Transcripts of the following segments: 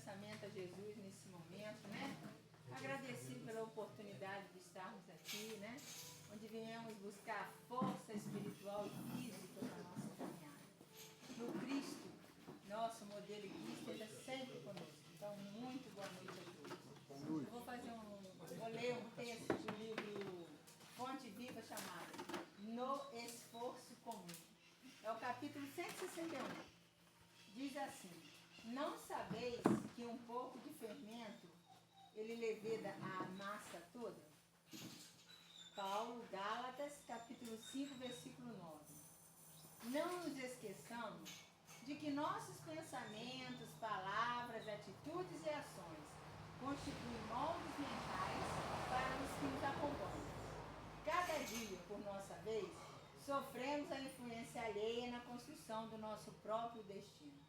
pensamento a Jesus nesse momento, né? Agradecido pela oportunidade de estarmos aqui, né? Onde viemos buscar força espiritual e física para a nossa caminhada. No Cristo, nosso modelo e guia, esteja sempre conosco. Então, muito boa noite a todos. Eu vou ler um texto do livro Fonte Viva chamado No Esforço Comum. É o capítulo 161. Diz assim: não sabeis que um pouco de fermento ele leveda a massa toda? Paulo, Gálatas, capítulo 5, versículo 9. Não nos esqueçamos de que nossos pensamentos, palavras, atitudes e ações constituem moldes mentais para os que nos acompanham. Cada dia, por nossa vez, sofremos a influência alheia na construção do nosso próprio destino.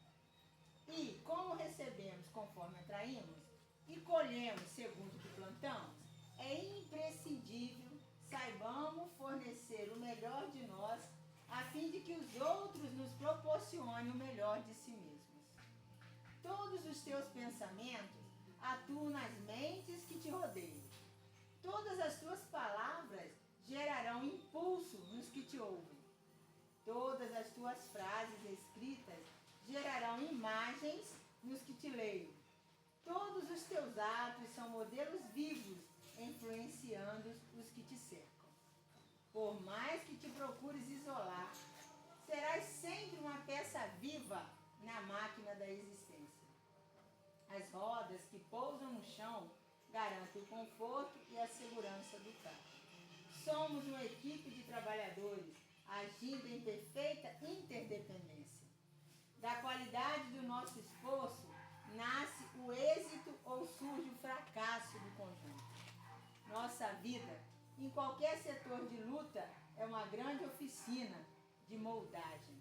E, como recebemos conforme atraímos e colhemos segundo o que plantamos, é imprescindível saibamos fornecer o melhor de nós a fim de que os outros nos proporcionem o melhor de si mesmos. Todos os teus pensamentos atuam nas mentes que te rodeiam. Todas as tuas palavras gerarão impulso nos que te ouvem. Todas as tuas frases escritas gerarão imagens nos que te leiam. Todos os teus atos são modelos vivos, influenciando os que te cercam. Por mais que te procures isolar, serás sempre uma peça viva na máquina da existência. As rodas que pousam no chão garantem o conforto e a segurança do carro. Somos uma equipe de trabalhadores agindo em perfeita interdependência. Da qualidade do nosso esforço nasce o êxito ou surge o fracasso do conjunto. Nossa vida, em qualquer setor de luta, é uma grande oficina de moldagem.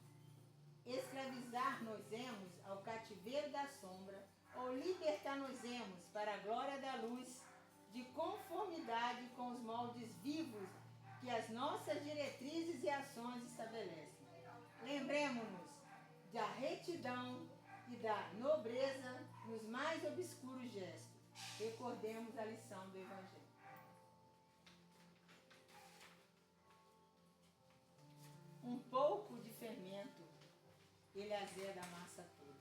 Escravizar-nos-emos ao cativeiro da sombra ou libertar-nos-emos para a glória da luz, de conformidade com os moldes vivos que as nossas diretrizes e ações estabelecem. Lembremos-nos da retidão e da nobreza nos mais obscuros gestos. Recordemos a lição do Evangelho. Um pouco de fermento, ele azeda a massa toda.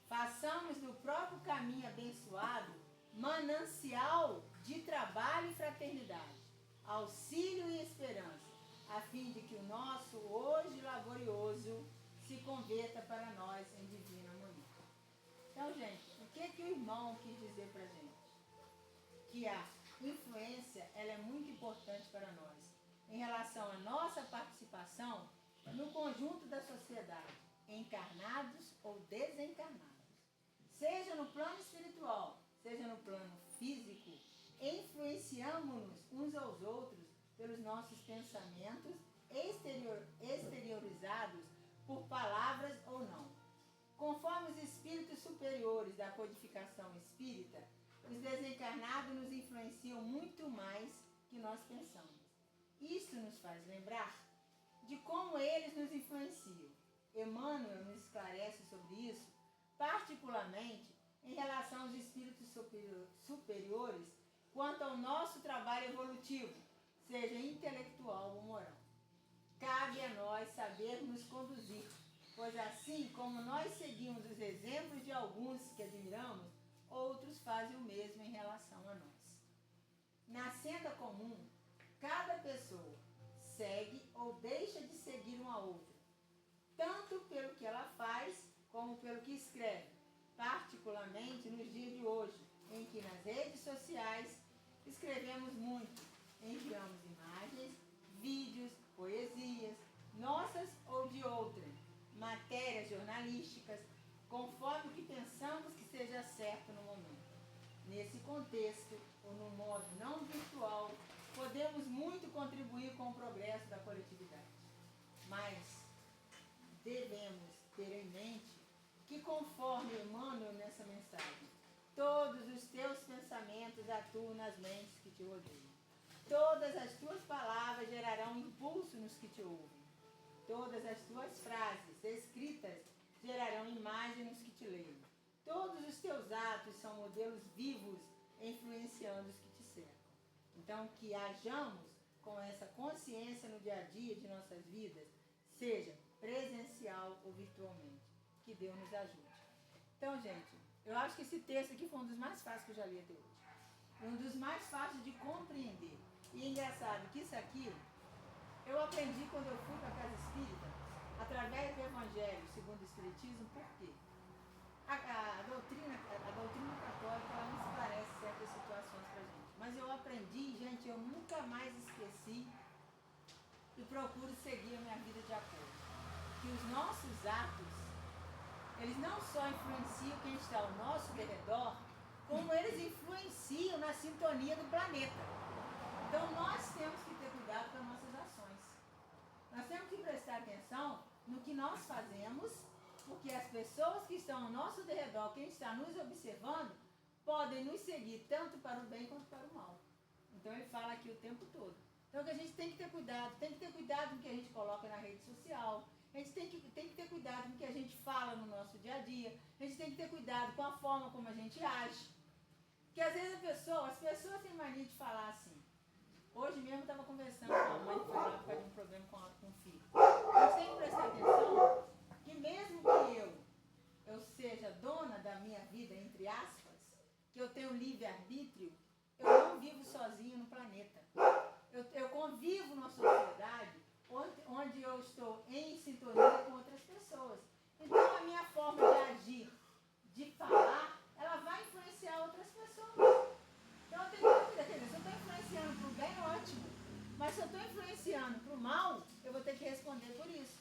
Façamos do próprio caminho abençoado manancial de trabalho e fraternidade, auxílio e esperança, a fim de que o nosso hoje laborioso se converta para nós em divina harmonia. Então, gente, o que o irmão quis dizer para a gente? Que a influência ela é muito importante para nós, em relação à nossa participação no conjunto da sociedade, encarnados ou desencarnados. Seja no plano espiritual, seja no plano físico, influenciamos-nos uns aos outros pelos nossos pensamentos exteriorizados por palavras ou não. Conforme os espíritos superiores da codificação espírita, os desencarnados nos influenciam muito mais que nós pensamos. Isso nos faz lembrar de como eles nos influenciam. Emmanuel nos esclarece sobre isso, particularmente em relação aos espíritos superiores, quanto ao nosso trabalho evolutivo, seja intelectual ou moral. Cabe a nós sabermos conduzir, pois assim como nós seguimos os exemplos de alguns que admiramos, outros fazem o mesmo em relação a nós. Na senda comum, cada pessoa segue ou deixa de seguir uma outra, tanto pelo que ela faz como pelo que escreve, particularmente nos dias de hoje, em que nas redes sociais escrevemos muito, enviamos imagens, vídeos, poesias, nossas ou de outrem, matérias jornalísticas, conforme o que pensamos que seja certo no momento. Nesse contexto, ou no modo não virtual, podemos muito contribuir com o progresso da coletividade. Mas devemos ter em mente que, conforme Emmanuel nessa mensagem, todos os teus pensamentos atuam nas mentes que te rodeiam. Todas as tuas palavras gerarão impulso nos que te ouvem. Todas as tuas frases escritas gerarão imagem nos que te leem. Todos os teus atos são modelos vivos influenciando os que te cercam. Então, que hajamos com essa consciência no dia a dia de nossas vidas, seja presencial ou virtualmente. Que Deus nos ajude. Então, gente, eu acho que esse texto aqui foi um dos mais fáceis que eu já li até hoje. Um dos mais fáceis de compreender. E é engraçado que isso aqui, eu aprendi quando eu fui para a casa espírita, através do Evangelho segundo o Espiritismo. Por quê? A doutrina católica, ela não esclarece certas situações para a gente. Mas eu aprendi, gente, eu nunca mais esqueci e procuro seguir a minha vida de acordo. Que os nossos atos, eles não só influenciam quem está ao nosso redor, como eles influenciam na sintonia do planeta. Então nós temos que ter cuidado com as nossas ações. Nós temos que prestar atenção no que nós fazemos, porque as pessoas que estão ao nosso redor, quem está nos observando, podem nos seguir tanto para o bem quanto para o mal. Então ele fala aqui o tempo todo. Então que a gente tem que ter cuidado com o que a gente coloca na rede social, a gente tem que ter cuidado com o que a gente fala no nosso dia a dia, a gente tem que ter cuidado com a forma como a gente age. Porque às vezes as pessoas têm mania de falar assim. Hoje mesmo eu estava conversando com a mãe que foi lá por causa de um problema com o filho. A gente tem que prestar atenção que mesmo que eu seja dona da minha vida, entre aspas, que eu tenho livre-arbítrio, eu não vivo sozinho no planeta. Eu convivo numa sociedade onde eu estou em sintonia com outras pessoas. Então a minha forma de agir, de falar, ela vai influenciar outras pessoas. Então eu tenho que ter cuidado. Se eu estou influenciando para o bem, ótimo. Mas se eu estou influenciando para o mal, eu vou ter que responder por isso.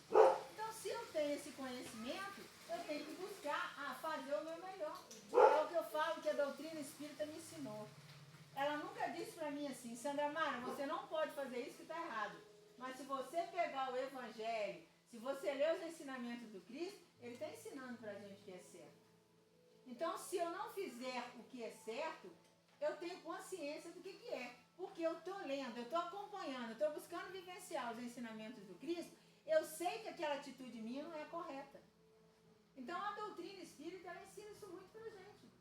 Então se eu tenho esse conhecimento, eu tenho que buscar fazer o meu melhor. É o que eu falo que a doutrina espírita me ensinou. Ela nunca disse para mim assim, Sandra Mara, você não pode fazer isso que está errado. Mas se você pegar o Evangelho, se você ler os ensinamentos do Cristo, ele está ensinando para a gente o que é certo. Então, se eu não fizer o que é certo, eu tenho consciência do que é. Porque eu estou lendo, eu estou acompanhando, eu estou buscando vivenciar os ensinamentos do Cristo, eu sei que aquela atitude minha não é correta. Então, a doutrina espírita, ela ensina isso muito para a gente.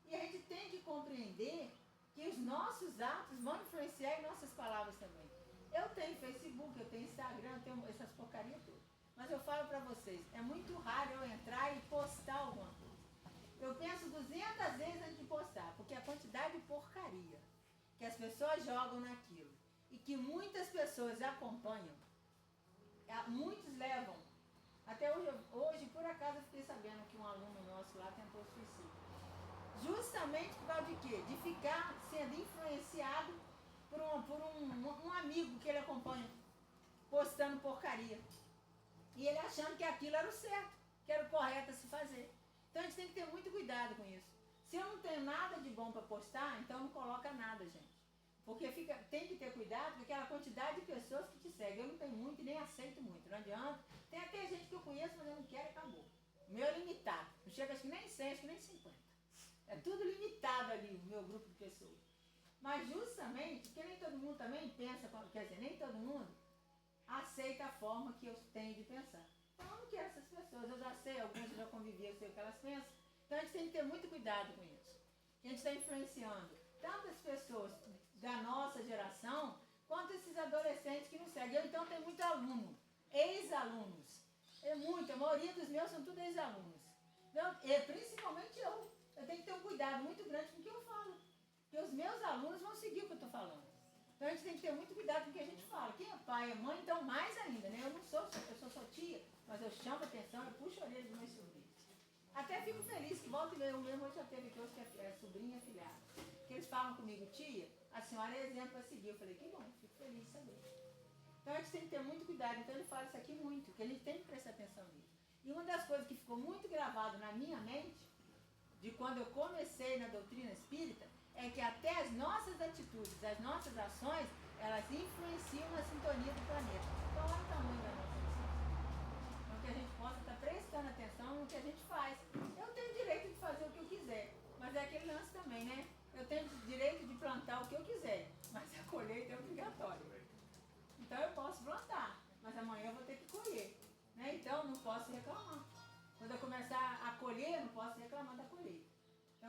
E a gente tem que compreender que os nossos atos vão influenciar em nossas palavras também. Eu tenho Facebook, eu tenho Instagram, eu tenho essas porcarias todas. Mas eu falo para vocês, é muito raro eu entrar e postar alguma coisa. Eu penso 200 vezes antes de postar, porque a quantidade de porcaria que as pessoas jogam naquilo e que muitas pessoas acompanham, muitos levam. Até hoje, por acaso, eu fiquei sabendo que um aluno nosso lá tentou suicídio. Justamente por causa de quê? De ficar sendo influenciado por um amigo que ele acompanha, postando porcaria. E ele achando que aquilo era o certo, que era o correto a se fazer. Então a gente tem que ter muito cuidado com isso. Se eu não tenho nada de bom para postar, então não coloca nada, gente. Porque tem que ter cuidado com aquela quantidade de pessoas que te seguem. Eu não tenho muito e nem aceito muito, não adianta. Tem até gente que eu conheço, mas eu não quero e acabou. O meu é limitado. Não chega acho que nem 100, acho que nem 50. É tudo limitado ali, o meu grupo de pessoas. Mas justamente, porque nem todo mundo também pensa, quer dizer, nem todo mundo aceita a forma que eu tenho de pensar. Então eu não quero essas pessoas, eu já sei, algumas eu já convivi, eu sei o que elas pensam. Então a gente tem que ter muito cuidado com isso. A gente está influenciando tantas pessoas da nossa geração, quanto esses adolescentes que nos seguem. Eu então tenho muito aluno, ex-alunos. É muito, a maioria dos meus são tudo ex-alunos. Então, principalmente eu. Eu tenho que ter um cuidado muito grande com o que eu falo. Porque os meus alunos vão seguir o que eu estou falando. Então a gente tem que ter muito cuidado com o que a gente fala. Quem é pai, é mãe, então mais ainda, né? Eu sou sua tia, mas eu chamo a atenção, eu puxo a orelha dos meus sobrinhos. Até fico feliz que volta e meia, o mesmo hoje já teve aqui hoje, que é sobrinha e afilhada. Que eles falam comigo, tia, a senhora é exemplo a seguir. Eu falei, que bom, fico feliz de saber. Então a gente tem que ter muito cuidado. Então ele fala isso aqui muito, que a gente tem que prestar atenção nisso. E uma das coisas que ficou muito gravado na minha mente, de quando eu comecei na doutrina espírita, é que até as nossas atitudes, as nossas ações, elas influenciam na sintonia do planeta. Então olha o tamanho da nossa missão. Então que a gente possa estar prestando atenção no que a gente faz. Eu tenho direito de fazer o que eu quiser, mas é aquele lance também, né? Eu tenho direito de plantar o que eu quiser, mas a colheita é obrigatória. Então eu posso plantar, mas amanhã eu vou ter que colher, né? Então não posso reclamar. Quando eu começar a colher, eu não posso reclamar da colheita.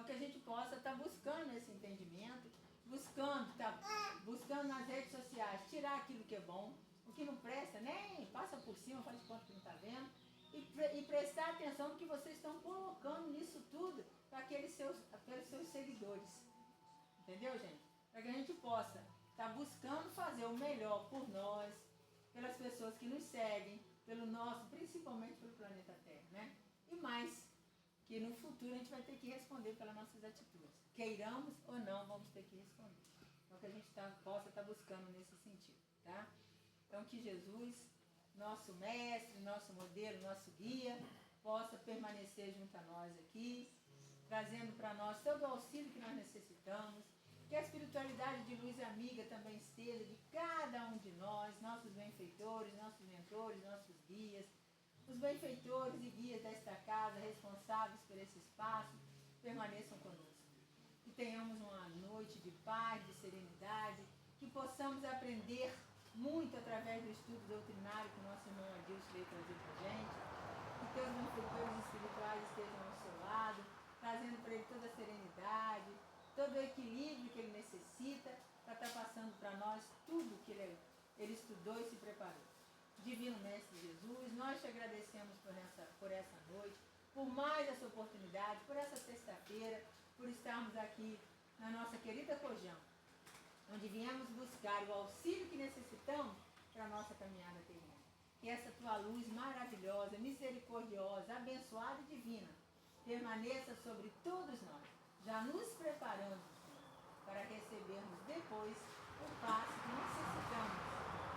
Então que a gente possa estar buscando esse entendimento, buscando nas redes sociais, tirar aquilo que é bom, o que não presta, nem passa por cima, faz de conta que não está vendo, e prestar atenção no que vocês estão colocando nisso tudo para aqueles seus seguidores. Entendeu, gente? Para que a gente possa estar buscando fazer o melhor por nós, pelas pessoas que nos seguem, pelo nosso, principalmente pelo planeta Terra, né? E mais, que no futuro a gente vai ter que responder pelas nossas atitudes. Queiramos ou não, vamos ter que responder. Então que a gente possa estar buscando nesse sentido, tá? Então que Jesus, nosso mestre, nosso modelo, nosso guia, possa permanecer junto a nós aqui, trazendo para nós todo o auxílio que nós necessitamos, que a espiritualidade de luz amiga também esteja de cada um de nós, nossos benfeitores, nossos mentores, nossos guias, os benfeitores e guias desta casa, responsáveis por esse espaço, permaneçam conosco. Que tenhamos uma noite de paz, de serenidade, que possamos aprender muito através do estudo doutrinário que o nosso irmão Adilson veio trazer para a gente, que teus benfeitores espirituais estejam ao seu lado, trazendo para ele toda a serenidade, todo o equilíbrio que ele necessita para estar passando para nós tudo que ele estudou e se preparou. Divino Mestre Jesus, nós te agradecemos por essa noite, por mais essa oportunidade, por essa sexta-feira, por estarmos aqui na nossa querida Cojão, onde viemos buscar o auxílio que necessitamos para a nossa caminhada terrena. Que essa tua luz maravilhosa, misericordiosa, abençoada e divina permaneça sobre todos nós, já nos preparando, Senhor, para recebermos depois o passo que necessitamos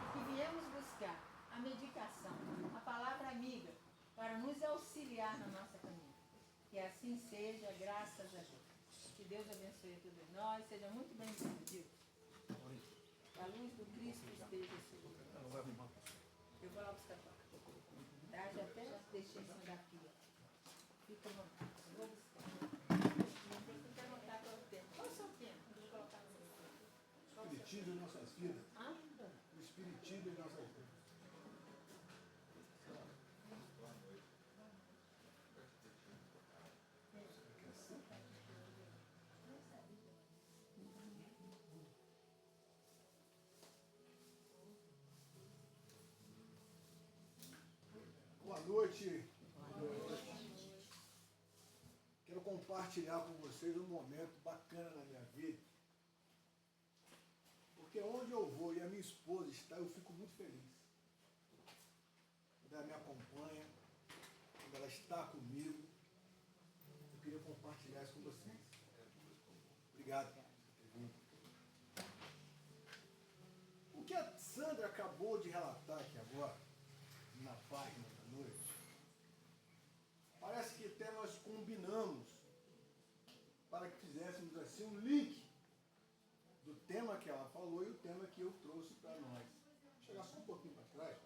e que viemos buscar a medicação, a palavra amiga, para nos auxiliar na nossa caminhada. Que assim seja, graças a Deus. Que Deus abençoe a todos nós. Seja muito bem-vindo, Deus. A luz do Cristo esteja sobre nós. Eu vou lá buscar a placa. Tá? Já até deixei em cima da pia. Fica à vontade. Eu vou buscar. Tem que anotar qual é o tempo. Qual é o seu tempo? Eu vou colocar no meu tempo. O Espiritismo em nossas vidas. Hã? O Espiritismo em nossas vidas. Boa noite. Quero compartilhar com vocês um momento bacana na minha vida. Porque onde eu vou e a minha esposa está, eu fico muito feliz. Quando ela me acompanha, quando ela está comigo, eu queria compartilhar isso com vocês. Obrigado. O que a Sandra acabou de relatar aqui agora, na página da noite, parece que até nós combinamos para que fizéssemos assim um link do tema que ela falou e o tema que eu trouxe para nós. Vou chegar só um pouquinho para trás.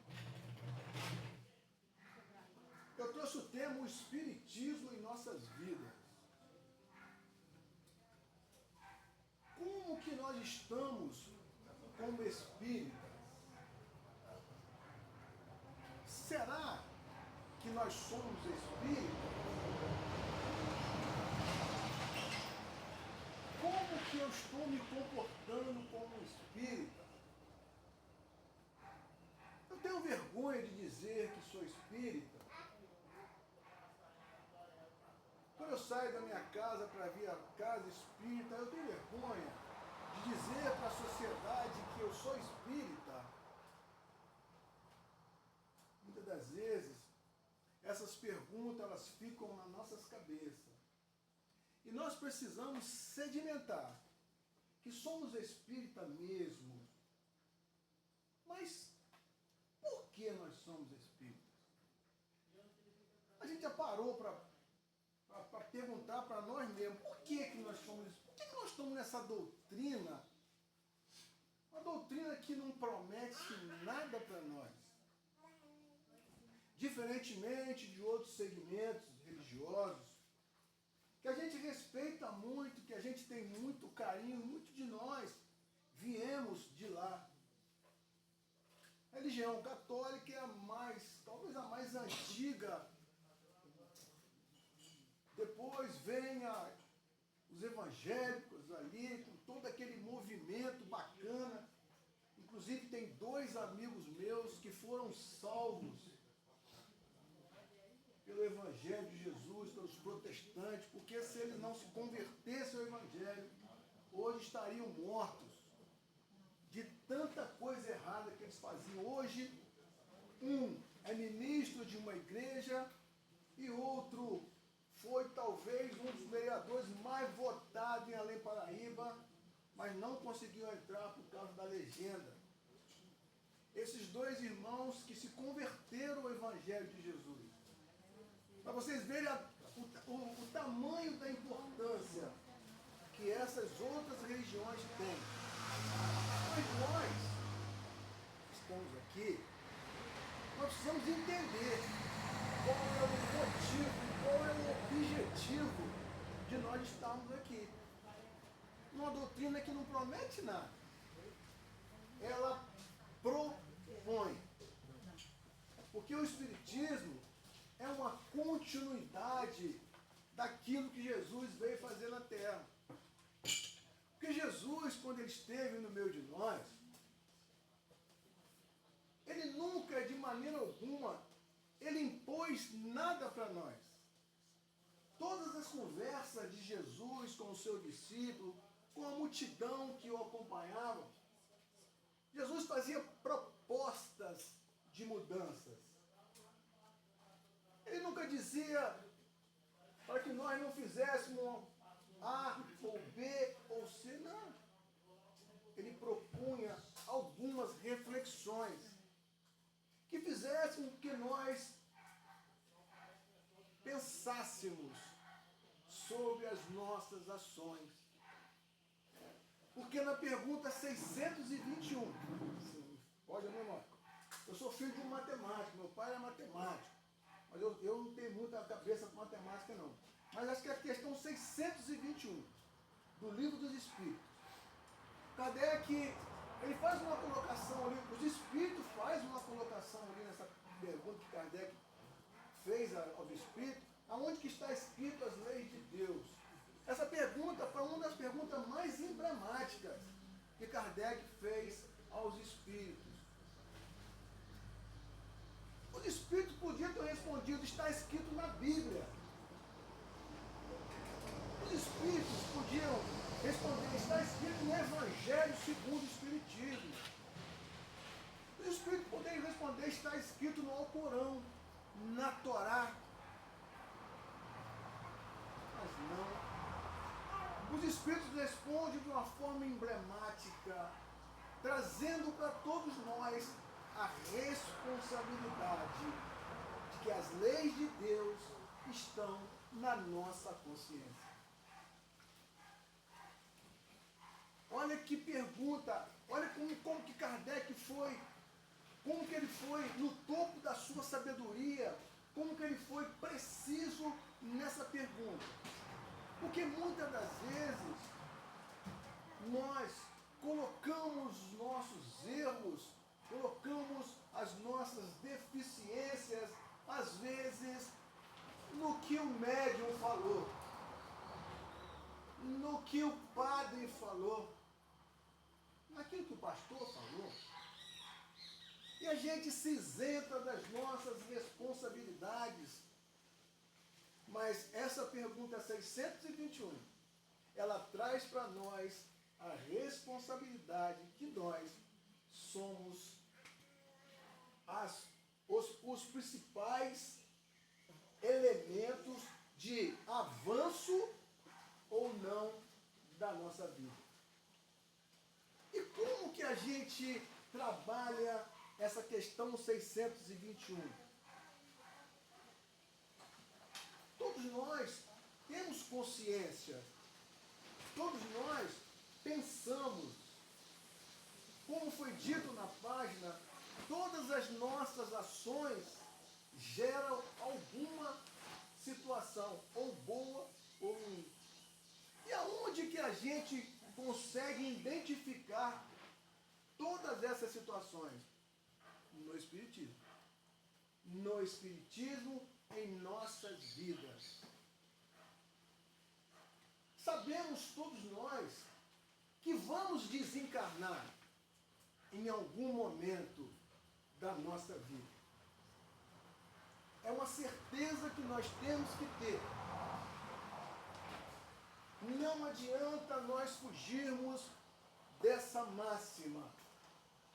Eu trouxe o tema o Espiritismo em nossas vidas. Como que nós estamos como espíritas? Será que nós somos espíritas? Como que eu estou me comportando como espírita? Eu tenho vergonha de dizer que sou espírita. Quando eu saio da minha casa para vir à casa espírita, eu tenho vergonha de dizer para a sociedade que eu sou espírita. Muitas das vezes, essas perguntas elas ficam nas nossas cabeças. E nós precisamos sedimentar que somos espírita mesmo. Mas por que nós somos espíritas? A gente já parou para perguntar para nós mesmos, por que nós somos espíritas? Por que nós estamos nessa doutrina? Uma doutrina que não promete nada para nós. Diferentemente de outros segmentos religiosos, que a gente respeita muito, que a gente tem muito carinho, muito de nós viemos de lá. A religião católica é a mais, talvez a mais antiga. Depois vem os evangélicos ali, com todo aquele movimento bacana. Inclusive tem 2 amigos meus que foram salvos pelo Evangelho de Jesus, pelos protestantes, porque se eles não se convertessem ao Evangelho, hoje estariam mortos de tanta coisa errada que eles faziam. Hoje, um é ministro de uma igreja e outro foi talvez um dos vereadores mais votados em Além Paraíba, mas não conseguiu entrar por causa da legenda. Esses 2 irmãos que se converteram ao Evangelho de Jesus. Para vocês verem o tamanho da importância que essas outras religiões têm. Mas nós estamos aqui, nós precisamos entender qual é o motivo, qual é o objetivo de nós estarmos aqui. Uma doutrina que não promete nada. Ela propõe. Porque o Espiritismo é uma continuidade daquilo que Jesus veio fazer na Terra. Porque Jesus, quando ele esteve no meio de nós, ele nunca, de maneira alguma, ele impôs nada para nós. Todas as conversas de Jesus com o seu discípulo, com a multidão que o acompanhava, Jesus fazia propostas de mudanças. Ele nunca dizia para que nós não fizéssemos A ou B ou C, não. Ele propunha algumas reflexões que fizessem com que nós pensássemos sobre as nossas ações. Porque na pergunta 621, pode, meu irmão, eu sou filho de um matemático, meu pai é matemático, mas eu não tenho muita cabeça para matemática não. Mas acho que é a questão 621 do Livro dos Espíritos. Kardec, ele faz uma colocação ali, os Espíritos fazem uma colocação ali nessa pergunta que Kardec fez aos Espíritos, aonde que está escrito as leis de Deus. Essa pergunta foi uma das perguntas mais emblemáticas que Kardec fez aos Espíritos. Os Espíritos podiam ter respondido, está escrito na Bíblia. Os Espíritos podiam responder, está escrito no Evangelho segundo o Espiritismo. Os Espíritos poderiam responder, está escrito no Alcorão, na Torá. Mas não. Os Espíritos respondem de uma forma emblemática, trazendo para todos nós a responsabilidade de que as leis de Deus estão na nossa consciência. Olha que pergunta, olha como que Kardec foi, como que ele foi no topo da sua sabedoria, como que ele foi preciso nessa pergunta. Porque muitas das vezes nós colocamos os nossos erros, colocamos as nossas deficiências, às vezes, no que o médium falou, no que o padre falou, naquilo que o pastor falou. E a gente se isenta das nossas responsabilidades. Mas essa pergunta 621, ela traz para nós a responsabilidade que nós somos os principais elementos de avanço ou não da nossa vida. E como que a gente trabalha essa questão 621? Todos nós temos consciência, todos nós pensamos, como foi dito na página, todas as nossas ações geram alguma situação, ou boa ou ruim. E aonde que a gente consegue identificar todas essas situações? No Espiritismo. No Espiritismo, em nossas vidas. sabemos todos nós que vamos desencarnar em algum momento da nossa vida. É uma certeza que nós temos que ter. Não adianta nós fugirmos dessa máxima.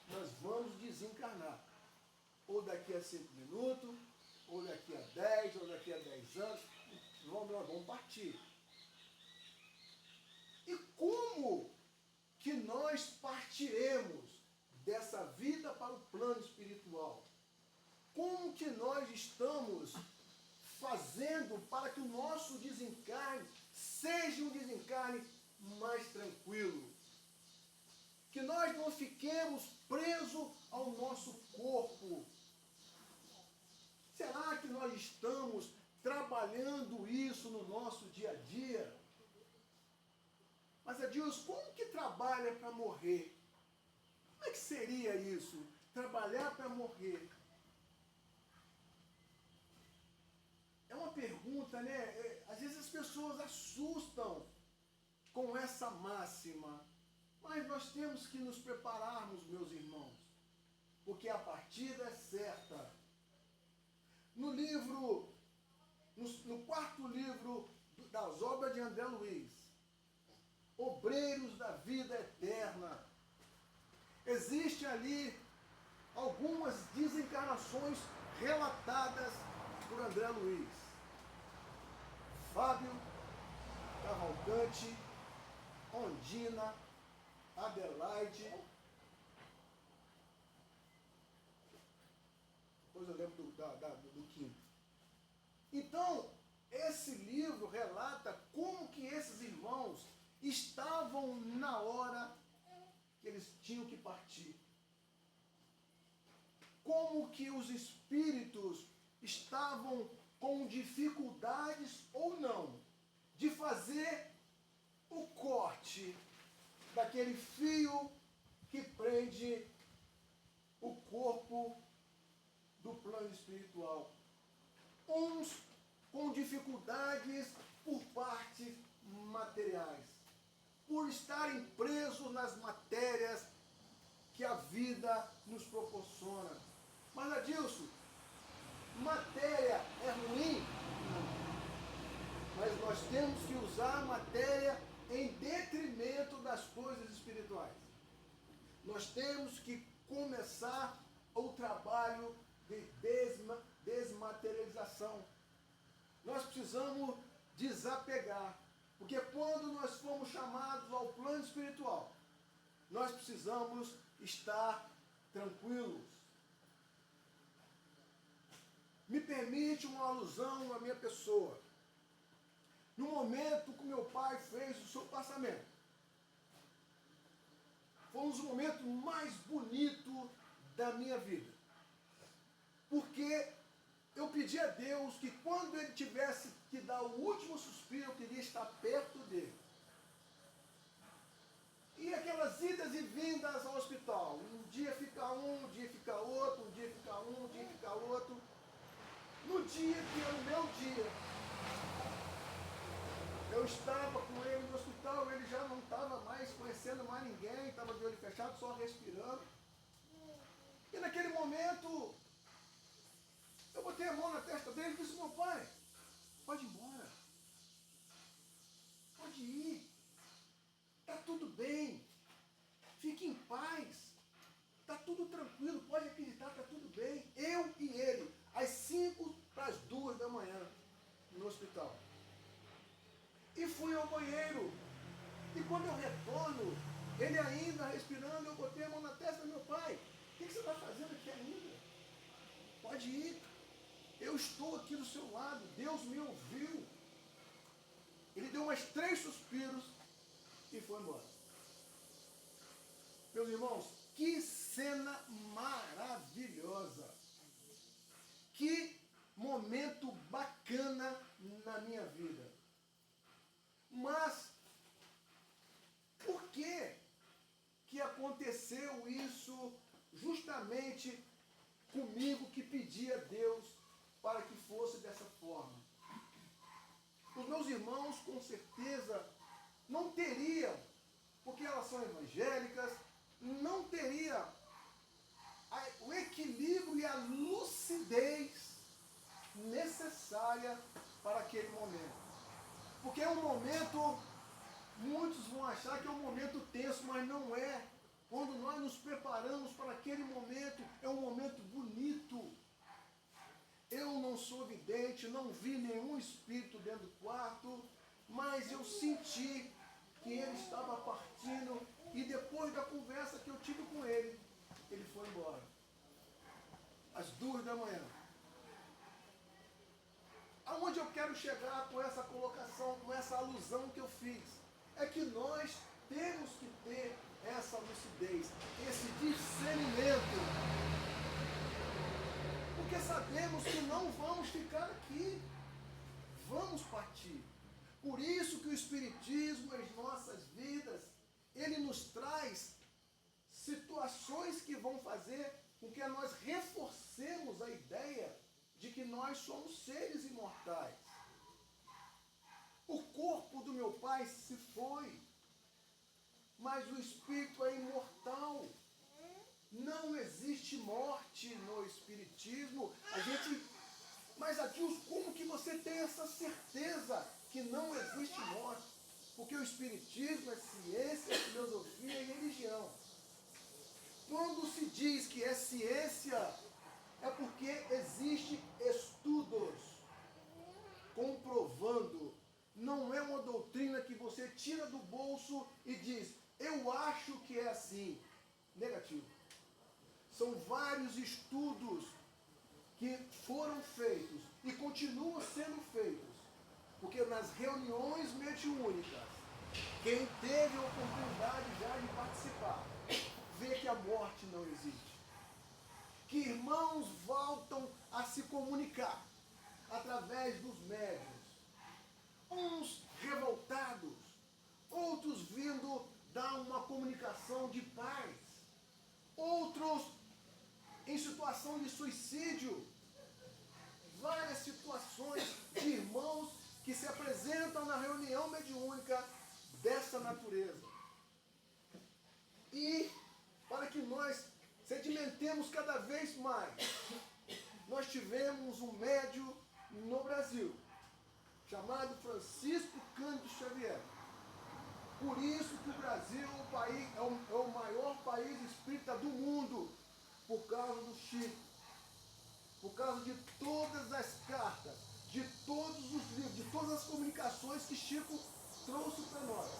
Nós vamos desencarnar. Ou daqui a 5 minutos, ou daqui a 10, ou daqui a 10 anos. Nós vamos partir. E como que nós partiremos dessa vida para o plano espiritual? Como que nós estamos fazendo para que o nosso desencarne seja um desencarne mais tranquilo? Que nós não fiquemos presos ao nosso corpo. Será que nós estamos trabalhando isso no nosso dia a dia? Mas, Adilson, como que trabalha para morrer? Como é que seria isso? Trabalhar para morrer? É uma pergunta, né? Às vezes as pessoas assustam com essa máxima. Mas nós temos que nos prepararmos, meus irmãos, porque a partida é certa. No quarto livro das obras de André Luiz, Obreiros da Vida Eterna, existe ali algumas desencarnações relatadas por André Luiz. Fábio, Cavalcante, Ondina, Adelaide. Depois eu lembro do quinto. Então, esse livro relata como que esses irmãos estavam na hora que eles tinham que partir. Como que os espíritos estavam com dificuldades ou não de fazer o corte daquele fio que prende o corpo do plano espiritual. Uns com dificuldades por partes materiais, por estarem presos nas matérias que a vida nos proporciona. Mas, Adilson, matéria é ruim? Não. Mas nós temos que usar a matéria em detrimento das coisas espirituais. Nós temos que começar o trabalho de desmaterialização. Nós precisamos desapegar. Porque quando nós fomos chamados ao plano espiritual, nós precisamos estar tranquilos. Me permite uma alusão à minha pessoa. No momento que meu pai fez o seu passamento, foi um dos momentos mais bonitos da minha vida. Porque eu pedi a Deus que quando ele tivesse que dar o último suspiro, eu queria estar perto dele. E aquelas idas e vindas ao hospital. Um dia fica um dia fica outro, um dia fica um dia fica outro. No dia que era o meu dia, eu estava com ele no hospital, ele já não estava mais conhecendo mais ninguém, estava de olho fechado, só respirando. E naquele momento, eu botei a mão na testa dele e disse: meu pai, pode ir embora. Pode ir. Está tudo bem. Fique em paz. Está tudo tranquilo, pode acreditar, está tudo bem. Eu e ele, às 1:55 da manhã, no hospital. E fui ao banheiro. E quando eu retorno, ele ainda respirando, eu botei a mão na testa do meu pai. O que você está fazendo aqui ainda? Pode ir. Eu estou aqui do seu lado. Deus me ouviu. Ele deu mais 3 suspiros e foi embora. Meus irmãos, que cena maravilhosa. Que momento bacana na minha vida. Mas, por que aconteceu isso justamente comigo, que pedi a Deus para que fosse dessa forma? Os meus irmãos, com certeza, não teriam, porque elas são evangélicas, não teria o equilíbrio e a lucidez necessária para aquele momento. Porque é um momento, muitos vão achar que é um momento tenso, mas não é. Quando nós nos preparamos para aquele momento, é um momento bonito. Eu não sou vidente, não vi nenhum espírito dentro do quarto, mas eu senti que ele estava partindo e depois da conversa que eu tive com ele, ele foi embora. Às 2 da manhã. Aonde eu quero chegar com essa colocação, com essa alusão que eu fiz? É que nós temos que ter essa lucidez, esse discernimento. Porque sabemos que não vamos ficar aqui. Vamos partir. Por isso que o Espiritismo, em nossas vidas, ele nos traz situações que vão fazer com que nós reforcemos a ideia de que nós somos seres imortais. O corpo do meu pai se foi, mas o espírito é imortal. Não existe morte no Espiritismo. Mas aqui, como que você tem essa certeza que não existe morte? Porque o Espiritismo é ciência, filosofia e religião. Quando se diz que é ciência, é porque existem estudos comprovando. Não é uma doutrina que você tira do bolso e diz, eu acho que é assim. Negativo. São vários estudos que foram feitos e continuam sendo feitos. Porque nas reuniões mediúnicas, quem teve a oportunidade já de participar, vê que a morte não existe. Que irmãos voltam a se comunicar através dos médiuns. Uns revoltados, outros vindo dar uma comunicação de paz, outros em situação de suicídio. Várias situações de irmãos que se apresentam na reunião mediúnica dessa natureza. E para que nós sedimentemos cada vez mais, nós tivemos um médium no Brasil, chamado Francisco Cândido Xavier. Por isso que o Brasil é o maior país espírita do mundo, por causa do Chico, por causa de todas as cartas, de todos os livros, de todas as comunicações que Chico trouxe para nós,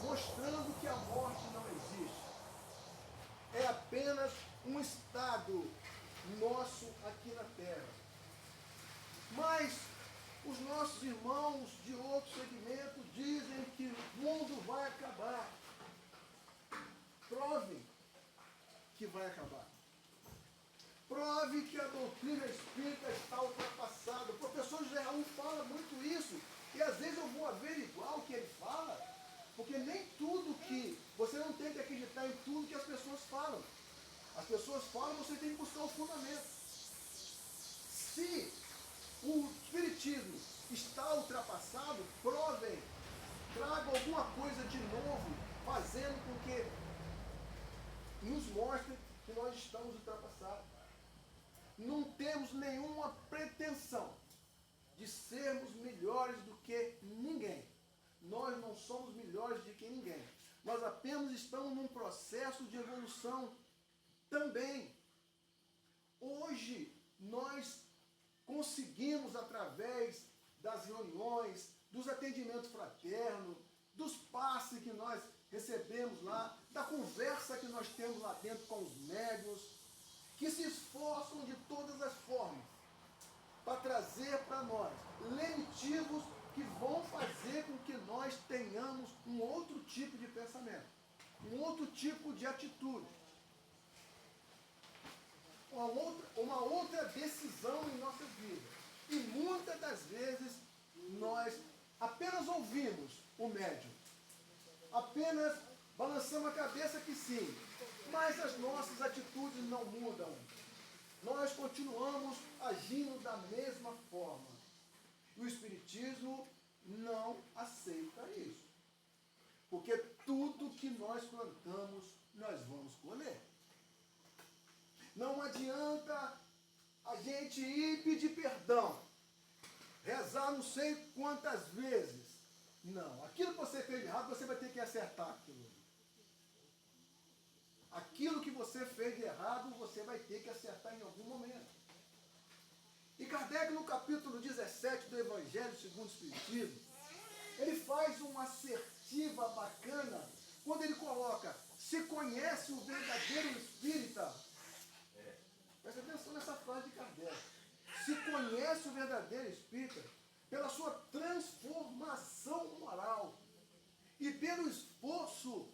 mostrando que a morte não existe. É apenas um estado nosso aqui na Terra. Mas os nossos irmãos de outro segmento dizem que o mundo vai acabar. Prove que vai acabar. Prove que a doutrina espírita está ultrapassada. O professor José Raul fala muito isso. E às vezes eu vou averiguar o que ele fala. Porque nem tudo que... Você não tem que acreditar em tudo que as pessoas falam. As pessoas falam, você tem que buscar o fundamento. Se o espiritismo está ultrapassado, provem, tragam alguma coisa de novo, fazendo com que nos mostre que nós estamos ultrapassados. Não temos nenhuma pretensão de sermos melhores do que ninguém. Nós não somos melhores do que ninguém. Nós apenas estamos num processo de evolução também. Hoje, nós conseguimos, através das reuniões, dos atendimentos fraternos, dos passes que nós recebemos lá, da conversa que nós temos lá dentro com os médiuns, que se esforçam de todas as formas para trazer para nós lenitivos que vão fazer com que nós tenhamos um outro tipo de pensamento, um outro tipo de atitude, uma outra decisão em nossas vidas. E muitas das vezes nós apenas ouvimos o médium, apenas balançamos a cabeça que sim, mas as nossas atitudes não mudam. Nós continuamos agindo da mesma forma. O Espiritismo não aceita isso. Porque tudo que nós plantamos, nós vamos colher. Não adianta a gente ir pedir perdão, rezar não sei quantas vezes. Não, aquilo que você fez de errado, você vai ter que acertar aquilo. Aquilo que você fez de errado, você vai ter que acertar em algum momento. E Kardec, no capítulo 17 do Evangelho segundo o Espiritismo, ele faz uma assertiva bacana quando ele coloca: se conhece o verdadeiro espírita. Presta atenção nessa frase de Kardec. Se conhece o verdadeiro espírita pela sua transformação moral e pelo esforço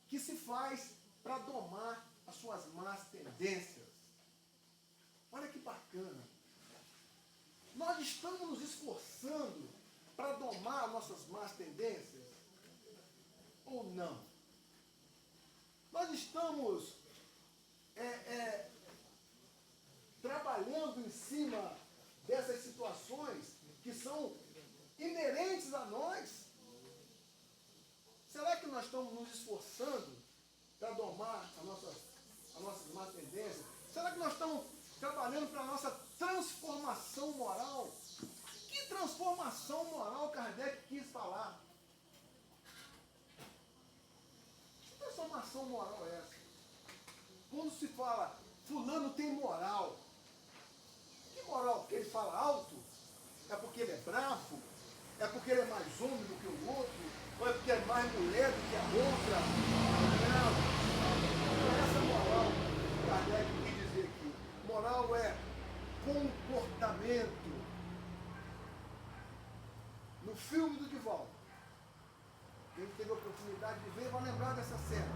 que se faz para domar as suas más tendências. Olha que bacana. Nós estamos nos esforçando para domar nossas más tendências? Ou não? Nós estamos trabalhando em cima dessas situações que são inerentes a nós? Será que nós estamos nos esforçando para domar as nossas más tendências? Será que nós estamos trabalhando para a nossa transformação moral? Que transformação moral Kardec quis falar? Que transformação moral é essa? Quando se fala, fulano tem moral. Que moral? Porque ele fala alto? É porque ele é bravo? É porque ele é mais homem do que o outro? Ou é porque é mais mulher do que a outra? Não é essa moral que Kardec quis dizer aqui. Moral é comportamento. No filme do Divaldo, quem teve a oportunidade de ver vai lembrar dessa cena.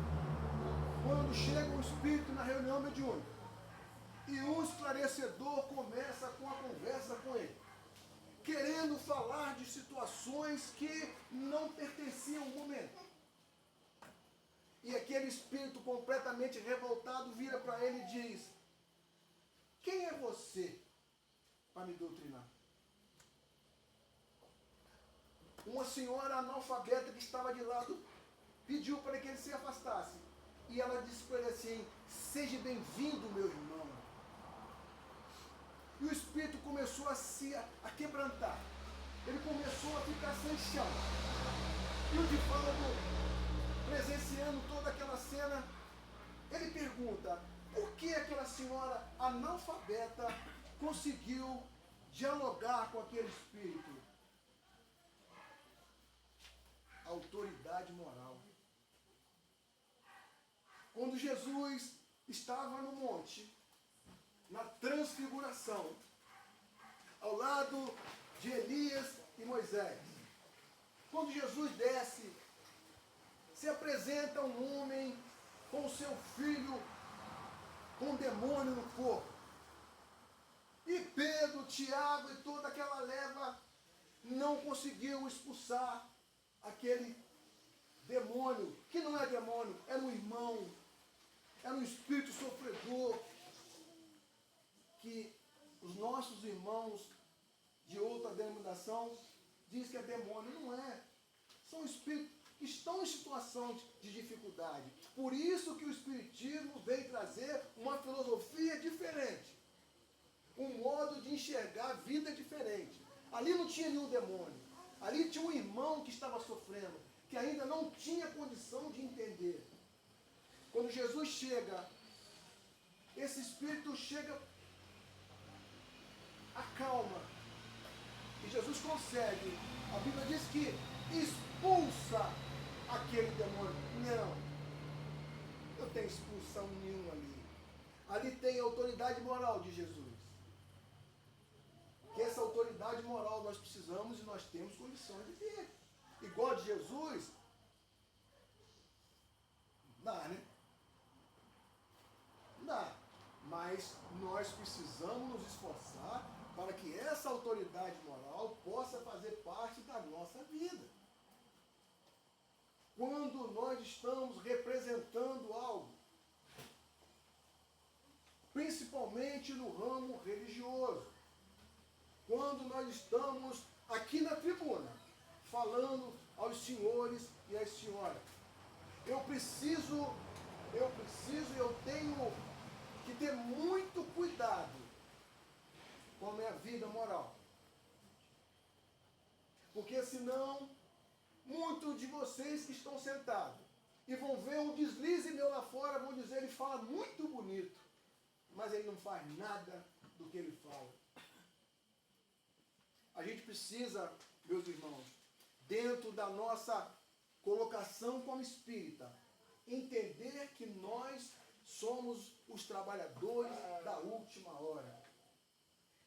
Quando chega um espírito na reunião mediúnica e um esclarecedor começa com a conversa com ele, querendo falar de situações que não pertenciam ao momento. E aquele espírito completamente revoltado vira para ele e diz: quem é você para me doutrinar? Uma senhora analfabeta que estava de lado pediu para que ele se afastasse. E ela disse para ele assim: seja bem-vindo, meu irmão. E o espírito começou a quebrantar. Ele começou a ficar sem chão. E o Divaldo, presenciando toda aquela cena, ele pergunta: por que aquela senhora analfabeta conseguiu dialogar com aquele espírito? Autoridade moral. Quando Jesus estava no monte, na transfiguração, ao lado de Elias e Moisés, quando Jesus desce, se apresenta um homem com seu filho com um demônio no corpo. E Pedro, Tiago e toda aquela leva não conseguiu expulsar aquele demônio, que não é demônio, era um irmão, era um espírito sofredor, que os nossos irmãos de outra denominação dizem que é demônio. Não é. São espíritos que estão em situação de dificuldade. Por isso que o Espiritismo veio trazer uma filosofia diferente, um modo de enxergar a vida diferente. Ali não tinha nenhum demônio. Ali tinha um irmão que estava sofrendo, que ainda não tinha condição de entender. Quando Jesus chega, esse espírito chega, acalma. E Jesus consegue. A Bíblia diz que expulsa aquele demônio. Não tem expulsão nenhuma ali. Ali tem a autoridade moral de Jesus. Que essa autoridade moral nós precisamos e nós temos condições de ter. Igual de Jesus, dá, né? Dá. Mas nós precisamos nos esforçar para que essa autoridade moral possa fazer parte da nossa vida. Quando nós estamos representando algo, principalmente no ramo religioso, quando nós estamos aqui na tribuna, falando aos senhores e a senhora, eu tenho que ter muito cuidado com a minha vida moral. Porque senão, muitos de vocês que estão sentados e vão ver um deslize meu lá fora, vão dizer, ele fala muito bonito, mas ele não faz nada do que ele fala. A gente precisa, meus irmãos, dentro da nossa colocação como espírita, entender que nós somos os trabalhadores da última hora.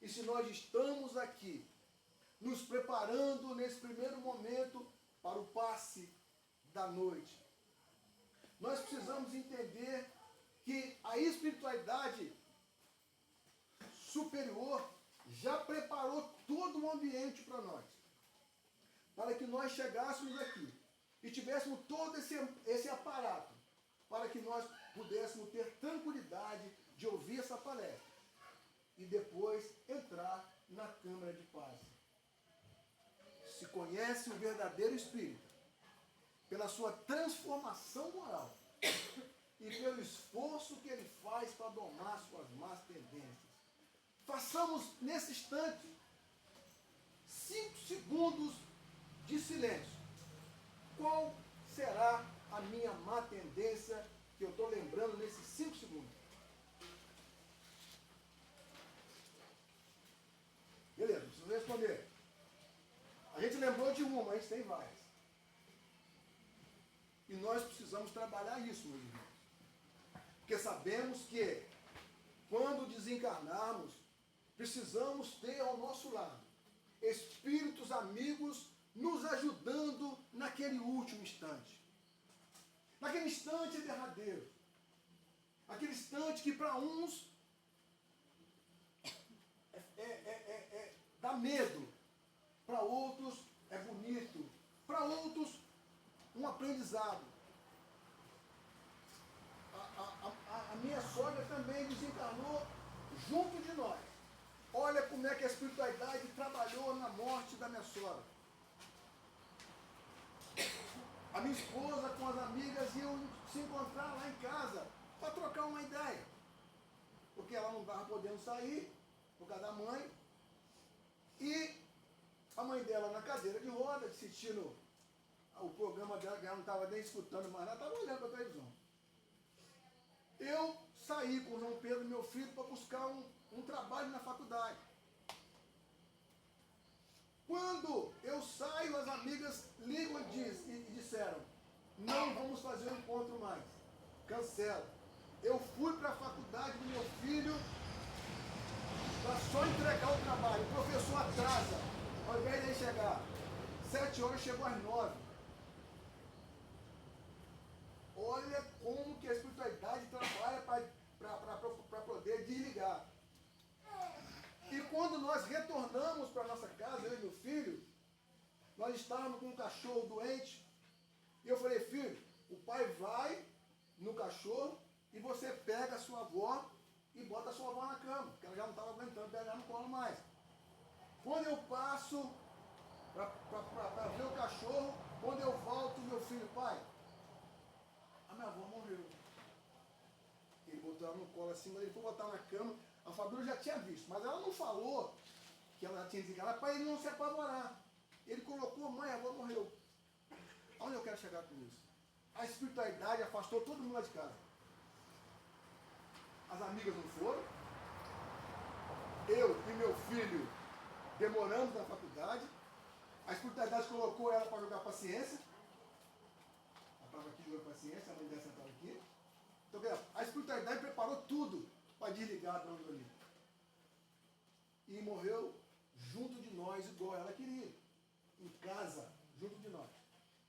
E se nós estamos aqui, nos preparando nesse primeiro momento para o passe da noite, nós precisamos entender que a espiritualidade superior já preparou todo o ambiente para que nós chegássemos aqui e tivéssemos todo esse aparato, para que nós pudéssemos ter tranquilidade de ouvir essa palestra e depois entrar na Câmara de Paz. Se conhece o verdadeiro espírito pela sua transformação moral e pelo esforço que ele faz para domar suas más tendências. Façamos nesse instante 5 segundos de silêncio. Qual será a minha má tendência que eu estou lembrando nesses 5 segundos? Beleza, não preciso responder. A gente lembrou de uma, a gente tem várias. E nós precisamos trabalhar isso, meus irmãos. Porque sabemos que quando desencarnarmos, precisamos ter ao nosso lado espíritos amigos nos ajudando naquele último instante. Naquele instante derradeiro. Aquele instante que para uns dá medo, para outros é bonito, para outros um aprendizado. A minha sogra também desencarnou junto de nós. Olha como é que a espiritualidade trabalhou na morte da minha sogra. A minha esposa com as amigas iam se encontrar lá em casa para trocar uma ideia. Porque ela não estava podendo sair, por causa da mãe. E a mãe dela na cadeira de roda, assistindo o programa dela, que ela não estava nem escutando mais nada, estava olhando para a televisão. Eu saí com o João Pedro, meu filho, para buscar um trabalho na faculdade. Quando eu saio, as amigas ligam e disseram, não vamos fazer o encontro mais. Cancela. Eu fui para a faculdade do meu filho para só entregar o trabalho. O professor atrasa. Ao invés de ele chegar 7 horas, chegou às 9. Olha como que a espiritualidade trabalha para poder desligar. E quando nós retornamos para nossa casa, eu e meu filho, nós estávamos com um cachorro doente. E eu falei, filho, o pai vai no cachorro e você pega a sua avó e bota a sua avó na cama, porque ela já não estava aguentando pegar no colo mais. Quando eu passo para ver o cachorro, quando eu volto, meu filho, pai, a minha avó morreu. Ele botou ela no colo assim, mas ele foi botar na cama. A Fabíola já tinha visto, mas ela não falou que ela já tinha desencarnado para ele não se apavorar. Ele colocou, mãe, a avó morreu. Aonde eu quero chegar com isso? A espiritualidade afastou todo mundo lá de casa. As amigas não foram. Eu e meu filho demoramos na faculdade. A espiritualidade colocou ela para jogar paciência. Ela estava aqui jogando paciência, a mãe dela estava aqui. Então, a espiritualidade preparou tudo para desligar a dona Dolita. E morreu junto de nós, igual ela queria. Em casa, junto de nós.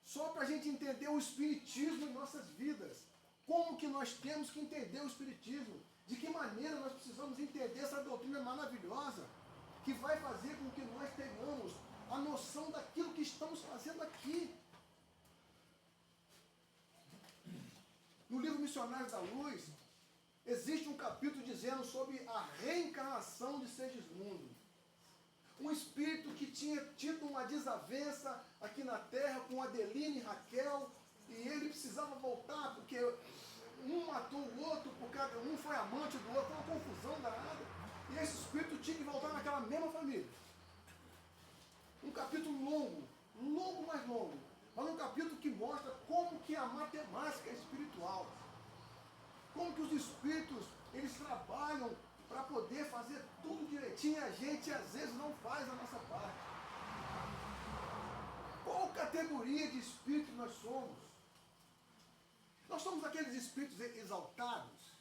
Só para a gente entender o espiritismo em nossas vidas. Como que nós temos que entender o espiritismo? De que maneira nós precisamos entender essa doutrina maravilhosa que vai fazer com que nós tenhamos a noção daquilo que estamos fazendo aqui. No livro Missionários da Luz, existe um capítulo dizendo sobre a reencarnação de Segismundo. Um espírito que tinha tido uma desavença aqui na terra com Adeline e Raquel, e ele precisava voltar porque um matou o outro, porque um foi amante do outro, uma confusão danada. E esse espírito tinha que voltar naquela mesma família. Um capítulo longo, mais longo, mas um capítulo que mostra como que a matemática é espiritual. Como que os espíritos, eles trabalham para poder fazer tudo direitinho e a gente às vezes não faz a nossa parte. Qual categoria de espírito nós somos? Nós somos aqueles espíritos exaltados,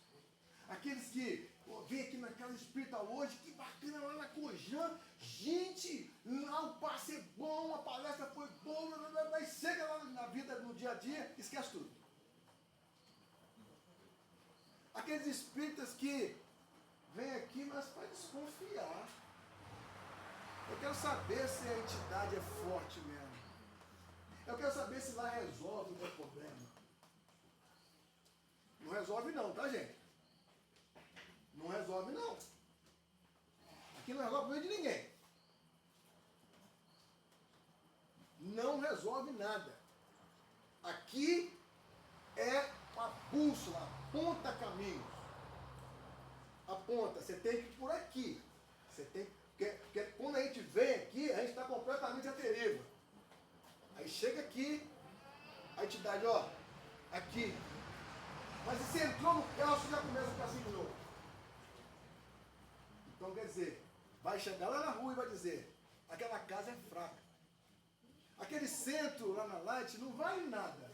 aqueles que vem aqui naquela espírita hoje, que bacana lá na Cojan, gente, lá o passe é bom, a palestra foi boa, mas chega lá na vida, no dia a dia, esquece tudo. Aqueles espíritas que vêm aqui, mas para desconfiar. Eu quero saber se a entidade é forte mesmo. Eu quero saber se lá resolve o meu problema. Não resolve não, tá, gente? Não resolve não. Aqui não resolve o problema de ninguém. Não resolve nada. Aqui é uma bússola, aponta caminhos. Aponta, você tem que ir por aqui. Você tem, porque quando a gente vem aqui, a gente está completamente à deriva. Aí chega aqui, a entidade, ó, aqui. Mas se você entrou no carro, você já começa a ficar assim de novo. Então quer dizer, vai chegar lá na rua e vai dizer, aquela casa é fraca. Aquele centro lá na Light não vale nada.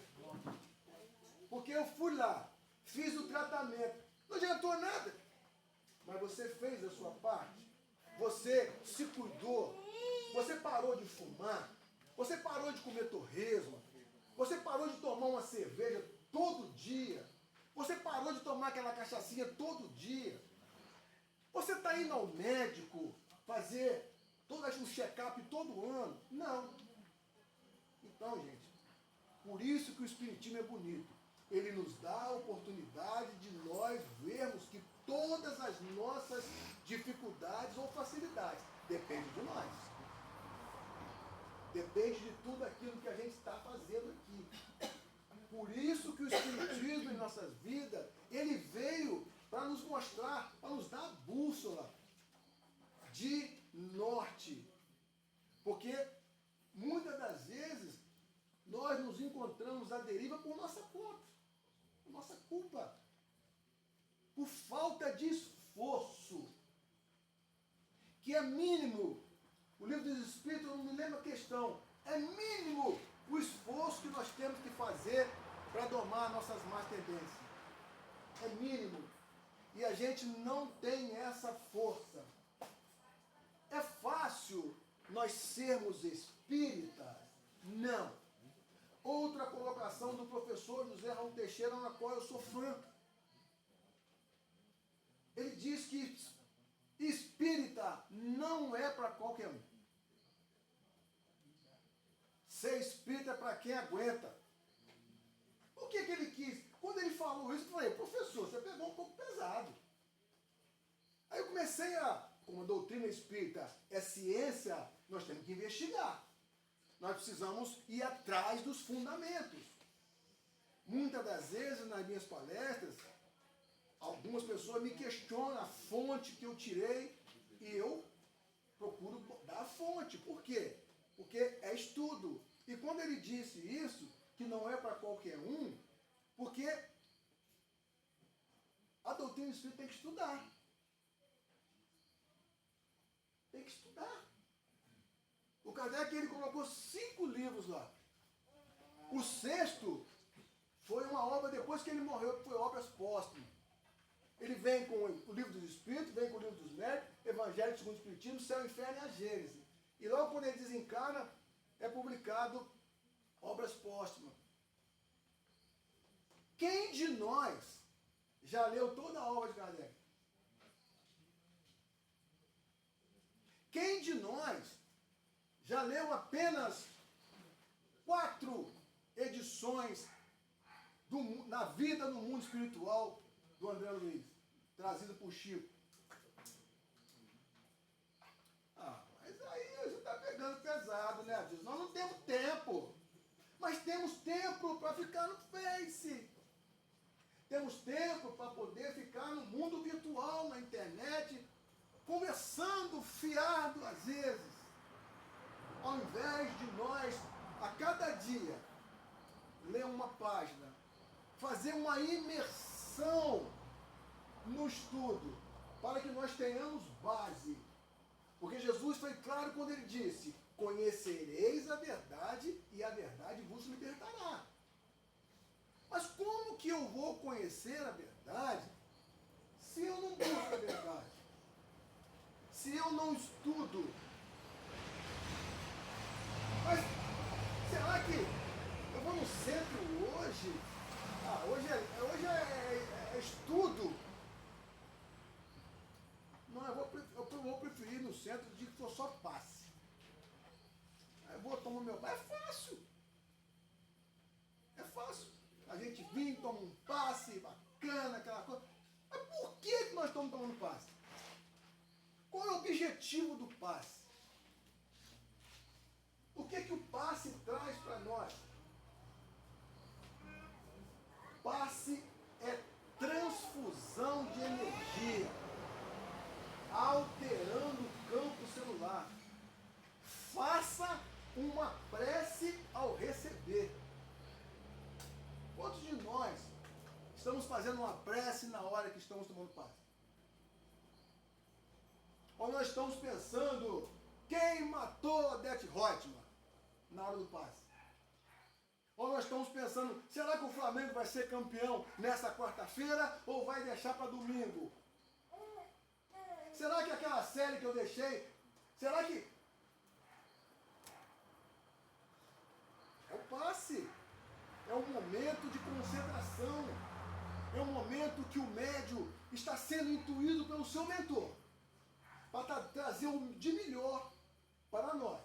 Porque eu fui lá, fiz o tratamento, não adiantou nada. Mas você fez a sua parte. Você se cuidou. Você parou de fumar. Você parou de comer torresmo. Você parou de tomar uma cerveja todo dia. Você parou de tomar aquela cachaçinha todo dia. Você está indo ao médico fazer todo um check-up todo ano? Não. Então, gente, por isso que o Espiritismo é bonito. Ele nos dá a oportunidade de nós vermos que todas as nossas dificuldades ou facilidades dependem de nós. Depende de tudo aquilo que a gente está fazendo aqui. Por isso que o Espiritismo em nossas vidas, ele veio para nos mostrar, para nos dar a bússola de norte. Porque muitas das vezes nós nos encontramos à deriva por nossa conta, por nossa culpa, por falta de esforço, que é mínimo. O livro dos Espíritos, eu não me lembro a questão, é mínimo o esforço que nós temos que fazer para domar nossas más tendências. É mínimo. E a gente não tem essa força. É fácil nós sermos espíritas? Não. Outra colocação do professor José Raul Teixeira, na qual eu sou fã. Ele diz que espírita não é para qualquer um. Ser espírita é para quem aguenta. O que ele quis? Quando ele falou isso, eu falei, professor, você pegou um pouco pesado. Aí eu comecei como a doutrina espírita é ciência, nós temos que investigar. Nós precisamos ir atrás dos fundamentos. Muitas das vezes, nas minhas palestras, algumas pessoas me questionam a fonte que eu tirei e eu procuro dar a fonte. Por quê? Porque é estudo. E quando ele disse isso, que não é para qualquer um, porque a doutrina espírita tem que estudar. Tem que estudar. O Kardec, ele colocou 5 livros lá. O 6º foi uma obra depois que ele morreu, que foi obras póstumas. Ele vem com o livro dos Espíritos, vem com o livro dos Médicos, Evangelho segundo o Espiritismo, Céu, Inferno e a Gênese. E logo quando ele desencarna, é publicado obras póstumas. Quem de nós já leu toda a obra de Kardec? Quem de nós já leu apenas 4 edições na vida no mundo espiritual do André Luiz, trazido por Chico? Mas aí atrasado, né, Deus? Nós não temos tempo. Mas temos tempo para ficar no Face. Temos tempo para poder ficar no mundo virtual, na internet, conversando fiado às vezes. Ao invés de nós, a cada dia, ler uma página, fazer uma imersão no estudo, para que nós tenhamos base. Porque Jesus foi claro quando ele disse: conhecereis a verdade e a verdade vos libertará. Mas como que eu vou conhecer a verdade se eu não busco a verdade? Se eu não estudo? Mas será que eu vou no centro hoje? Hoje é estudo. Não, eu vou preferir no centro de que for só passe. Aí eu vou tomar meu banho. É fácil. É fácil. A gente vem, toma um passe, bacana, aquela coisa. Mas por que nós estamos tomando passe? Qual é o objetivo do passe? O que o passe traz para nós? Passe é transfusão de energia, alterando o campo celular. Faça uma prece ao receber. Quantos de nós estamos fazendo uma prece na hora que estamos tomando passe? Ou nós estamos pensando, quem matou Odete Roitman na hora do passe? Ou nós estamos pensando, será que o Flamengo vai ser campeão nessa quarta-feira ou vai deixar para domingo? Será que aquela série que eu deixei, será que... É o passe. É um momento de concentração. É um momento que o médium está sendo intuído pelo seu mentor para trazer o de melhor para nós,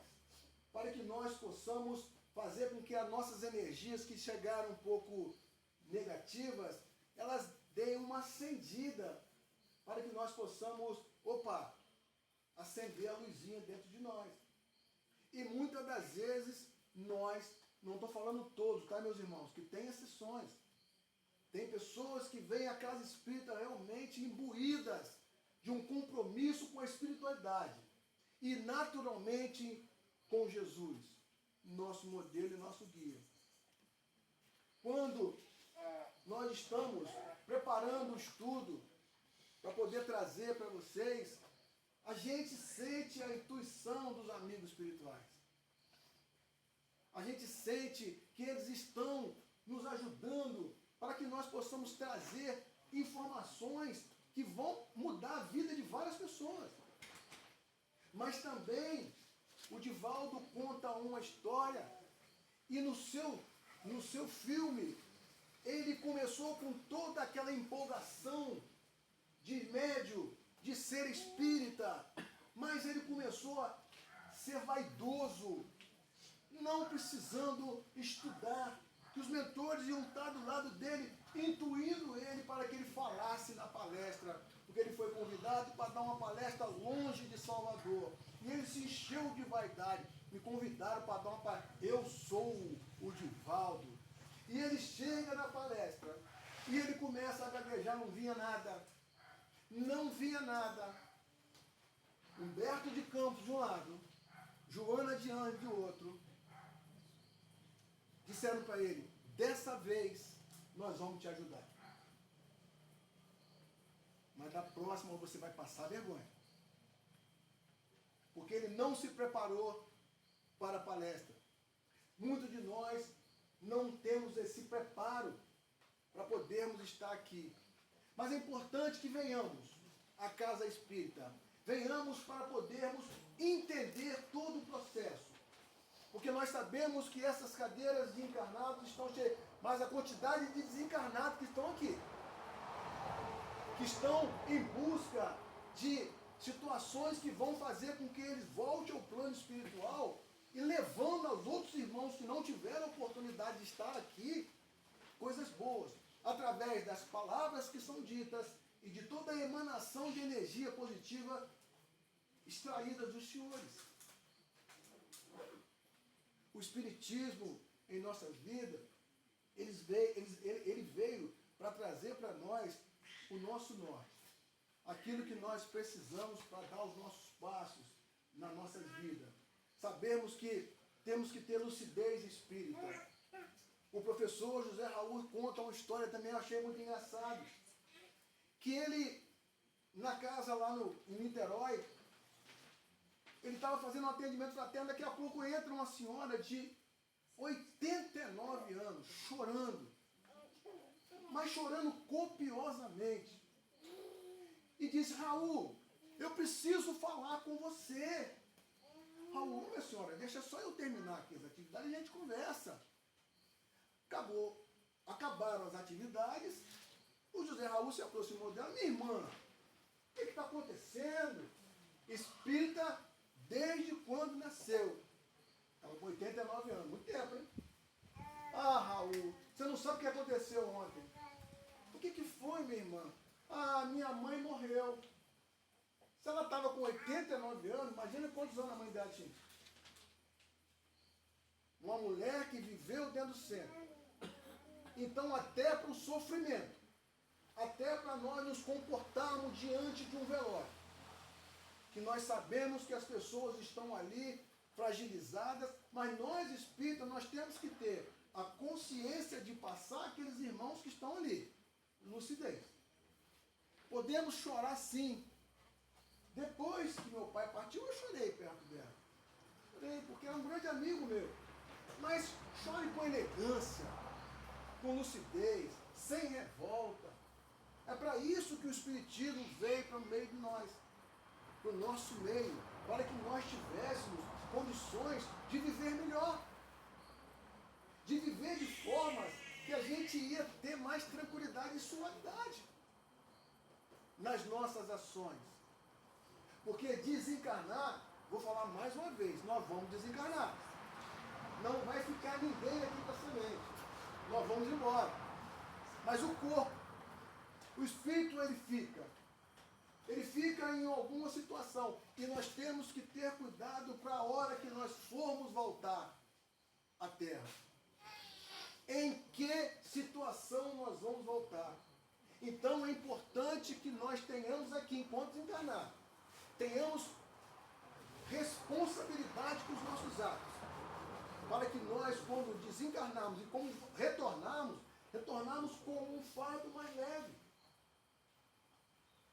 para que nós possamos fazer com que as nossas energias que chegaram um pouco negativas, elas deem uma acendida, para que nós possamos, acender a luzinha dentro de nós. E muitas das vezes nós, não estou falando todos, tá, meus irmãos, que tem exceções. Tem pessoas que vêm à casa espírita realmente imbuídas de um compromisso com a espiritualidade e naturalmente com Jesus, nosso modelo e nosso guia. Quando nós estamos preparando o estudo para poder trazer para vocês, a gente sente a intuição dos amigos espirituais. A gente sente que eles estão nos ajudando para que nós possamos trazer informações que vão mudar a vida de várias pessoas. Mas também o Divaldo conta uma história e no seu filme ele começou com toda aquela empolgação de médium, de ser espírita, mas ele começou a ser vaidoso, não precisando estudar, que os mentores iam estar do lado dele, intuindo ele para que ele falasse na palestra, porque ele foi convidado para dar uma palestra longe de Salvador, e ele se encheu de vaidade, me convidaram para dar uma palestra, eu sou o Divaldo, e ele chega na palestra, e ele começa a gaguejar, não vinha nada, Humberto de Campos de um lado, Joana de Anjos do outro, disseram para ele, dessa vez nós vamos te ajudar. Mas da próxima você vai passar vergonha. Porque ele não se preparou para a palestra. Muitos de nós não temos esse preparo para podermos estar aqui. Mas é importante que venhamos à casa espírita. Venhamos para podermos entender todo o processo. Porque nós sabemos que essas cadeiras de encarnados estão cheias, mas a quantidade de desencarnados que estão aqui, que estão em busca de situações que vão fazer com que eles voltem ao plano espiritual e levando aos outros irmãos que não tiveram oportunidade de estar aqui, coisas boas, através das palavras que são ditas e de toda a emanação de energia positiva extraída dos senhores. o Espiritismo em nossas vidas, ele veio para trazer para nós o nosso norte. Aquilo que nós precisamos para dar os nossos passos nas nossas vidas. Sabemos que temos que ter lucidez espírita. O professor José Raul conta uma história também, eu achei muito engraçado. Que ele, na casa lá em Niterói, ele estava fazendo um atendimento fraterno, daqui a pouco entra uma senhora de 89 anos, chorando. Mas chorando copiosamente. E diz, Raul, eu preciso falar com você. Raul, minha senhora, deixa só eu terminar aqui as atividades e a gente conversa. Acabaram as atividades, o José Raul se aproximou dela, minha irmã, o que está acontecendo? Espírita desde quando nasceu. Estava com 89 anos, muito tempo, hein? Ah, Raul, você não sabe o que aconteceu ontem. O que foi, minha irmã? Ah, minha mãe morreu. Se ela estava com 89 anos, imagina quantos anos a mãe dela tinha. Uma mulher que viveu dentro do centro. Então, até para o sofrimento, até para nós nos comportarmos diante de um velório, que nós sabemos que as pessoas estão ali fragilizadas, mas nós espíritas, nós temos que ter a consciência de passar aqueles irmãos que estão ali, lucidez. Podemos chorar sim. Depois que meu pai partiu, eu chorei perto dela. Chorei porque era um grande amigo meu. Mas chore com elegância, com lucidez, sem revolta. É para isso que o Espiritismo veio para o meio de nós, para o nosso meio, para que nós tivéssemos condições de viver melhor, de viver de formas que a gente ia ter mais tranquilidade e suavidade nas nossas ações. Porque desencarnar, vou falar mais uma vez, nós vamos desencarnar. Não vai ficar ninguém aqui para semente. Nós vamos embora. Mas o corpo, o espírito, ele fica em alguma situação. E nós temos que ter cuidado para a hora que nós formos voltar à Terra. Em que situação nós vamos voltar? Então é importante que nós tenhamos aqui, enquanto encarnar, tenhamos responsabilidade com os nossos atos. Para que nós, quando desencarnarmos e quando retornarmos com um fardo mais leve.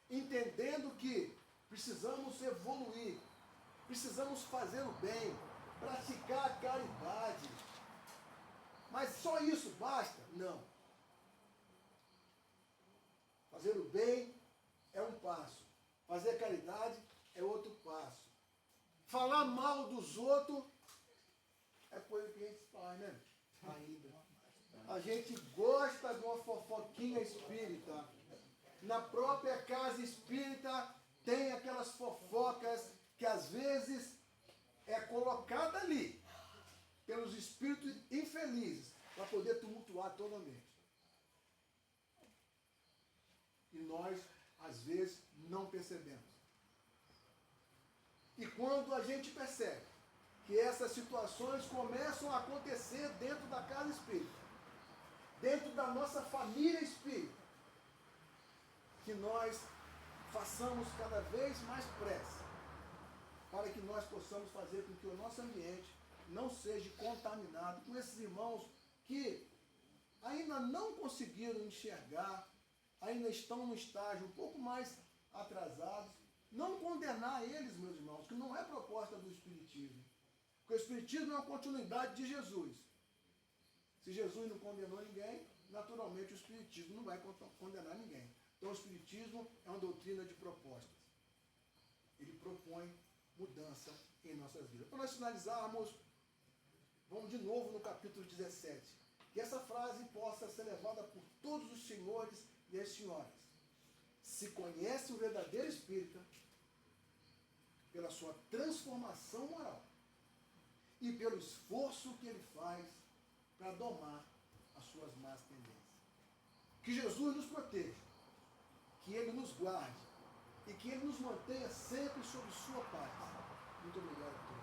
Entendendo que precisamos evoluir, precisamos fazer o bem, praticar a caridade. Mas só isso basta? Não. Fazer o bem é um passo. Fazer a caridade é outro passo. Falar mal dos outros é coisa que a gente faz, né? Ainda. A gente gosta de uma fofoquinha espírita. Na própria casa espírita tem aquelas fofocas que às vezes é colocada ali pelos espíritos infelizes para poder tumultuar toda a mente. E nós, às vezes, não percebemos. E quando a gente percebe que essas situações começam a acontecer dentro da casa espírita, dentro da nossa família espírita, que nós façamos cada vez mais pressa, para que nós possamos fazer com que o nosso ambiente não seja contaminado com esses irmãos que ainda não conseguiram enxergar, ainda estão no estágio um pouco mais atrasados. Não condenar eles, meus irmãos, que não é proposta do Espiritismo. Porque o Espiritismo é uma continuidade de Jesus. Se Jesus não condenou ninguém, naturalmente o Espiritismo não vai condenar ninguém. Então o Espiritismo é uma doutrina de propostas. Ele propõe mudança em nossas vidas. Para nós finalizarmos, vamos de novo no capítulo 17. Que essa frase possa ser levada por todos os senhores e as senhoras. Se conhece o verdadeiro espírita pela sua transformação moral e pelo esforço que ele faz para domar as suas más tendências. Que Jesus nos proteja, que ele nos guarde e que ele nos mantenha sempre sob sua paz. Muito obrigado a todos.